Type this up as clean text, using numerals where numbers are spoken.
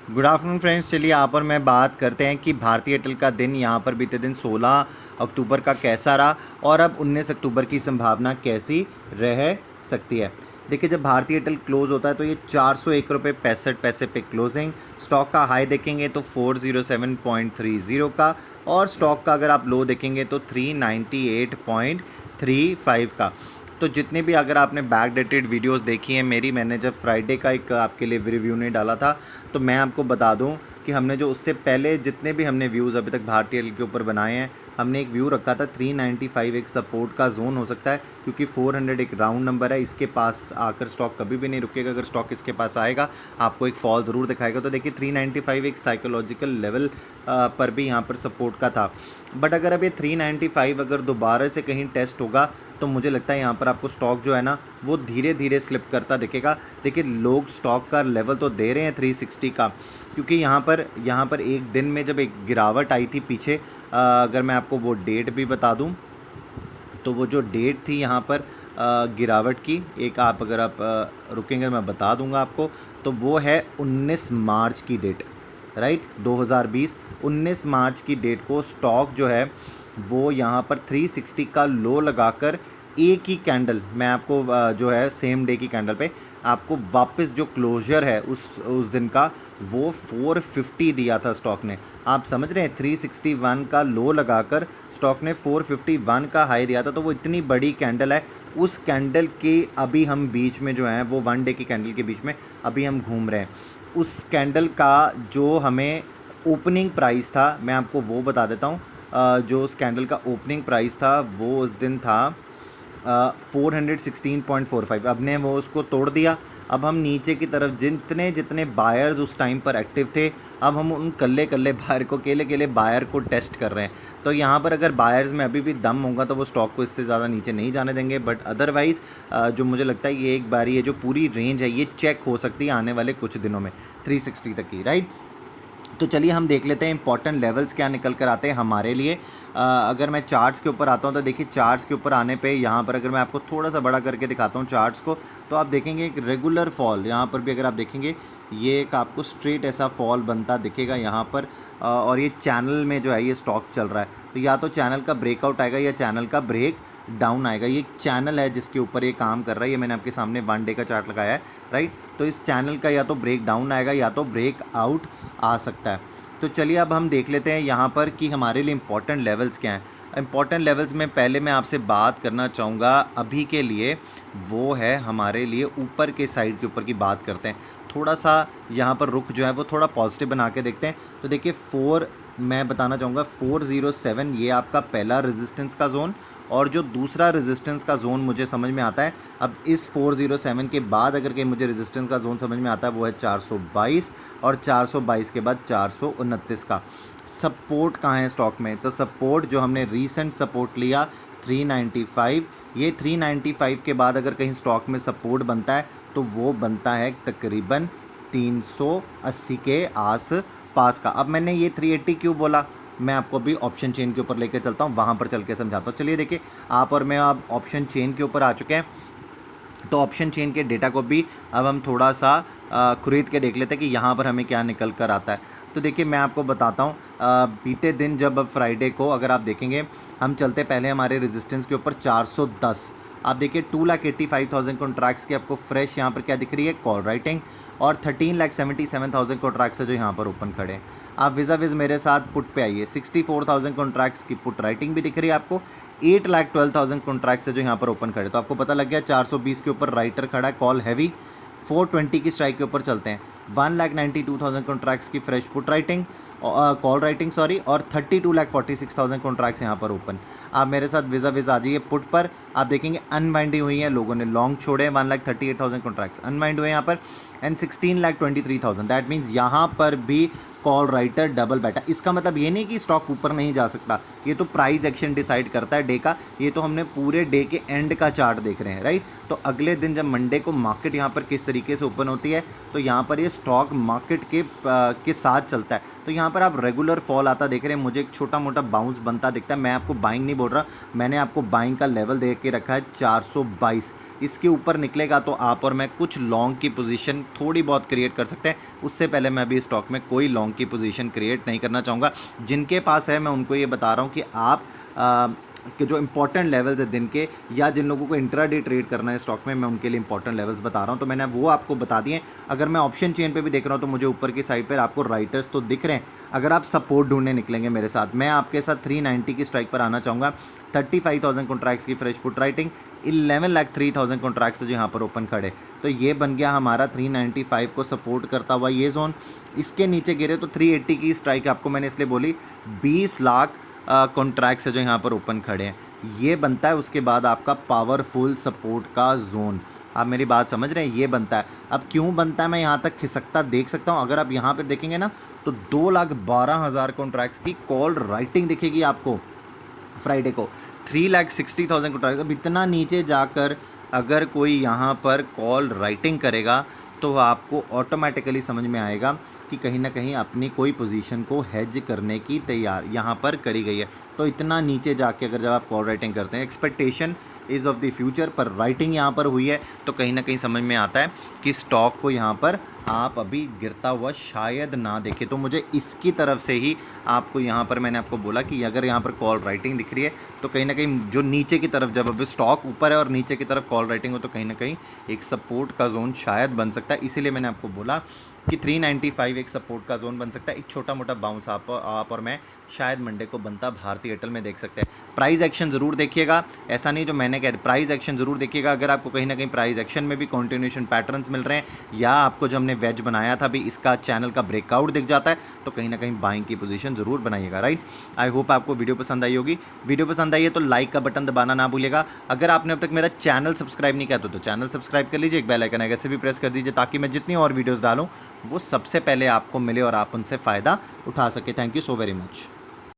Good afternoon friends. चलिए यहाँ पर मैं बात करते हैं कि भारतीय एयरटेल का दिन यहाँ पर बीते दिन 16 अक्टूबर का कैसा रहा और अब 19 अक्टूबर की संभावना कैसी रह सकती है। देखिए, जब भारतीय एयरटेल क्लोज होता है तो ये 401 रुपये 65 पैसे पे क्लोजिंग। स्टॉक का हाई देखेंगे तो 407.30 का, और स्टॉक का अगर आप लो देखेंगे तो 398.35 का। तो जितने भी, अगर आपने बैक डेटेड वीडियोस देखी हैं मेरी, मैंने जब फ्राइडे का एक आपके लिए रिव्यू नहीं डाला था, तो मैं आपको बता दूं कि हमने जो उससे पहले जितने भी हमने व्यूज़ अभी तक भारतीय एयरटेल के ऊपर बनाए हैं, हमने एक व्यू रखा था 395 एक सपोर्ट का जोन हो सकता है, क्योंकि 400 एक राउंड नंबर है। इसके पास आकर स्टॉक कभी भी नहीं रुकेगा। अगर स्टॉक इसके पास आएगा आपको एक फॉल ज़रूर दिखाएगा। तो देखिए 395 एक साइकोलॉजिकल लेवल पर भी यहाँ पर सपोर्ट का था। बट अगर अब ये 395 अगर दोबारा से कहीं टेस्ट होगा तो मुझे लगता है यहाँ पर आपको स्टॉक जो है ना वो धीरे धीरे स्लिप करता दिखेगा। देखिए, लोग स्टॉक का लेवल तो दे रहे हैं 360 का, क्योंकि यहाँ पर एक दिन में जब एक गिरावट आई थी पीछे, अगर मैं आपको वो डेट भी बता दूं, तो वो जो डेट थी यहाँ पर गिरावट की, एक आप अगर आप रुकेंगे मैं बता दूंगा आपको, तो वो है 19 मार्च की डेट, राइट। 2020 19 मार्च की डेट को स्टॉक जो है वो यहाँ पर 360 का लो लगाकर एक ही कैंडल, मैं आपको जो है सेम डे की कैंडल पे आपको वापस जो क्लोजर है उस दिन का, वो 450 दिया था स्टॉक ने। आप समझ रहे हैं, 361 का लो लगाकर स्टॉक ने 451 का हाई दिया था। तो वो इतनी बड़ी कैंडल है, उस कैंडल के अभी हम बीच में जो है वो वन डे की कैंडल के बीच में अभी हम घूम रहे हैं। उस कैंडल का जो हमें ओपनिंग प्राइस था, मैं आपको वो बता देता हूँ। जो उस कैंडल का ओपनिंग प्राइस था वो उस दिन था 416.45। अब ने वो उसको तोड़ दिया। अब हम नीचे की तरफ जितने जितने बायर्स उस टाइम पर एक्टिव थे, अब हम उन कल्ले कल्ले बायर को, केले केले बायर को टेस्ट कर रहे हैं। तो यहाँ पर अगर बायर्स में अभी भी दम होगा तो वो स्टॉक को इससे ज़्यादा नीचे नहीं जाने देंगे। बट अदरवाइज़ जो मुझे लगता है ये एक बारी, ये जो पूरी रेंज है ये चेक हो सकती है आने वाले कुछ दिनों में 360 तक की, राइट। तो चलिए हम देख लेते हैं इंपॉर्टेंट लेवल्स क्या निकल कर आते हैं हमारे लिए। अगर मैं चार्ट्स के ऊपर आता हूं तो देखिए, चार्ट्स के ऊपर आने पे यहाँ पर अगर मैं आपको थोड़ा सा बड़ा करके दिखाता हूँ चार्ट्स को, तो आप देखेंगे एक रेगुलर फॉल यहाँ पर भी अगर आप देखेंगे, ये एक आपको स्ट्रेट ऐसा फॉल बनता दिखेगा यहाँ पर। और ये चैनल में जो है ये स्टॉक चल रहा है, तो या तो चैनल का ब्रेकआउट आएगा या चैनल का ब्रेक डाउन आएगा। ये चैनल है जिसके ऊपर ये काम कर रहा है, ये मैंने आपके सामने वन डे का चार्ट लगाया है, राइट। तो इस चैनल का या तो ब्रेक डाउन आएगा या तो ब्रेक आउट आ सकता है। तो चलिए अब हम देख लेते हैं यहाँ पर कि हमारे लिए इम्पॉर्टेंट लेवल्स क्या हैं। इम्पॉर्टेंट लेवल्स में पहले मैं आपसे बात करना चाहूँगा अभी के लिए, वो है हमारे लिए ऊपर के साइड के ऊपर की बात करते हैं। थोड़ा सा यहाँ पर रुख जो है वो थोड़ा पॉजिटिव बना के देखते हैं। तो देखिए, मैं बताना चाहूँगा 407 ये आपका पहला रेजिस्टेंस का जोन, और जो दूसरा रेजिस्टेंस का जोन मुझे समझ में आता है, अब इस 407 के बाद अगर कहीं मुझे रेजिस्टेंस का जोन समझ में आता है वो है 422, और 422 के बाद 429 का। सपोर्ट कहाँ है स्टॉक में, तो सपोर्ट जो हमने रीसेंट सपोर्ट लिया 395, ये 395 के बाद अगर कहीं स्टॉक में सपोर्ट बनता है तो वो बनता है तकरीबन 380 के आस पास का। अब मैंने ये 380 क्यों बोला, मैं आपको अभी ऑप्शन चेन के ऊपर लेकर चलता हूँ, वहाँ पर चल के समझाता हूँ। चलिए देखिए, आप और मैं अब ऑप्शन चेन के ऊपर आ चुके हैं। तो ऑप्शन चेन के डेटा को भी अब हम थोड़ा सा खरीद के देख लेते हैं कि यहाँ पर हमें क्या निकल कर आता है। तो देखिए, मैं आपको बताता हूँ, बीते दिन जब अब फ्राइडे को अगर आप देखेंगे, हम चलते पहले हमारे रेजिस्टेंस के ऊपर 410। आप देखिए 2,85,000 कॉन्ट्रैक्ट्स की आपको फ्रेश यहाँ पर क्या दिख रही है, कॉल राइटिंग, और 13,77,000 कॉन्ट्रैक्ट्स है जो यहाँ पर ओपन खड़े हैं। आप विज़ा विज़ मेरे साथ पुट पे आइए, 64,000 कॉन्ट्रैक्ट्स की पुट राइटिंग भी दिख रही है आपको, 8,12,000 कॉन्ट्रैक्ट्स है जो यहाँ पर ओपन खड़े। तो आपको पता लग गया 420 के ऊपर राइटर खड़ा है, कॉल हैवी। 420 की स्ट्राइक के ऊपर चलते हैं, 1,92,000 कॉन्ट्रैक्ट्स की fresh put writing, call writing sorry, और 32,46,000 कॉन्ट्रैक्ट्स यहाँ पर ओपन। आप मेरे साथ विज़ा विज़ आ जाइए पुट पर। आप देखेंगे अनवाइंडिंग हुई है, लोगों ने लॉन्ग छोड़े, 1,38,000 कॉन्ट्रैक्ट्स अनवाइंड हुए यहाँ पर, एंड 16,23,000। दैट मीन्स यहाँ पर भी कॉल राइटर डबल बैठा। इसका मतलब ये नहीं कि स्टॉक ऊपर नहीं जा सकता, ये तो प्राइस एक्शन डिसाइड करता है डे का। ये तो हमने पूरे डे के एंड का चार्ट देख रहे हैं, राइट। तो अगले दिन जब मंडे को मार्केट यहाँ पर किस तरीके से ओपन होती है, तो यहाँ पर ये स्टॉक मार्केट के साथ चलता है। तो यहाँ पर आप रेगुलर फॉल आता देख रहे हैं, मुझे एक छोटा मोटा बाउंस बनता दिखता है। मैं आपको बाइंग नहीं बोल रहा, मैंने आपको बाइंग का लेवल दे के रखा है 422। इसके ऊपर निकलेगा तो आप और मैं कुछ लॉन्ग की पोजीशन थोड़ी बहुत क्रिएट कर सकते हैं। उससे पहले मैं अभी स्टॉक में कोई लॉन्ग की पोजीशन क्रिएट नहीं करना चाहूँगा। जिनके पास है मैं उनको ये बता रहा हूँ कि आप कि जो इंपॉर्टेंट लेवल्स है दिन के, या जिन लोगों को इंट्राडे ट्रेड करना है स्टॉक में, मैं उनके लिए इंपॉर्टेंट लेवल्स बता रहा हूँ। तो मैंने वो आपको बता दिए। अगर मैं ऑप्शन चेन पे भी देख रहा हूँ तो मुझे ऊपर की साइड पर आपको राइटर्स तो दिख रहे हैं। अगर आप सपोर्ट ढूंढने निकलेंगे मेरे साथ, मैं आपके साथ 390 की स्ट्राइक पर आना चाहूँगा। 35,000 कॉन्ट्रैक्ट्स की फ्रेश पुट राइटिंग, 11,03,000 कॉन्ट्रैक्ट्स जो यहाँ पर ओपन खड़े, तो ये बन गया हमारा 395 को सपोर्ट करता हुआ ये जोन। इसके नीचे गिरे तो 380 की स्ट्राइक आपको मैंने इसलिए बोली, 20 लाख कॉन्ट्रैक्ट्स है जो यहाँ पर ओपन खड़े हैं, ये बनता है उसके बाद आपका पावरफुल सपोर्ट का जोन। आप मेरी बात समझ रहे हैं, ये बनता है। अब क्यों बनता है मैं यहाँ तक खिसकता देख सकता हूँ। अगर आप यहाँ पर देखेंगे ना तो 2,12,000 कॉन्ट्रैक्ट्स की कॉल राइटिंग दिखेगी आपको फ्राइडे को, 3,60,000 कॉन्ट्रैक्ट। अब इतना नीचे जाकर अगर कोई यहाँ पर कॉल राइटिंग करेगा तो आपको ऑटोमेटिकली समझ में आएगा कि कहीं ना कहीं अपनी कोई पोजीशन को हेज करने की तैयार यहाँ पर करी गई है। तो इतना नीचे जाके अगर जब आप कॉल राइटिंग करते हैं, expectation is of the future, पर राइटिंग यहाँ पर हुई है, तो कहीं ना कहीं समझ में आता है कि स्टॉक को यहाँ पर आप अभी गिरता हुआ शायद ना देखें। तो मुझे इसकी तरफ से ही आपको यहाँ पर मैंने आपको बोला कि अगर यहाँ पर कॉल राइटिंग दिख रही है तो कहीं ना कहीं जो नीचे की तरफ, जब अभी स्टॉक ऊपर है और नीचे की तरफ कॉल राइटिंग हो, तो कहीं ना कहीं एक सपोर्ट का जोन शायद बन सकता है। इसीलिए मैंने आपको बोला कि 395 एक सपोर्ट का जोन बन सकता है। एक छोटा मोटा बाउंस आप और मैं शायद मंडे को बनता भारतीय एयरटेल में देख सकते हैं। प्राइस एक्शन ज़रूर देखिएगा, ऐसा नहीं जो मैंने कह दिया, प्राइस एक्शन ज़रूर देखिएगा। अगर आपको कहीं ना कहीं प्राइस एक्शन में भी कंटिन्यूएशन पैटर्न्स मिल रहे हैं, या आपको जो हमने वेज बनाया था भी इसका चैनल का ब्रेकआउट दिख जाता है, तो कहीं ना कहीं बाइंग की पोजीशन ज़रूर बनाइएगा, राइट। आई होप आपको वीडियो पसंद आई होगी। वीडियो पसंद आई है तो लाइक का बटन दबाना ना भूलिएगा। अगर आपने अब तक मेरा चैनल सब्सक्राइब नहीं किया तो चैनल सब्सक्राइब कर लीजिए, एक बेल आइकन है ऐसे भी प्रेस कर दीजिए, ताकि मैं जितनी और वीडियोज़ डालूँ वो सबसे पहले आपको मिले और आप उनसे फ़ायदा उठा सके। Thank you so very much.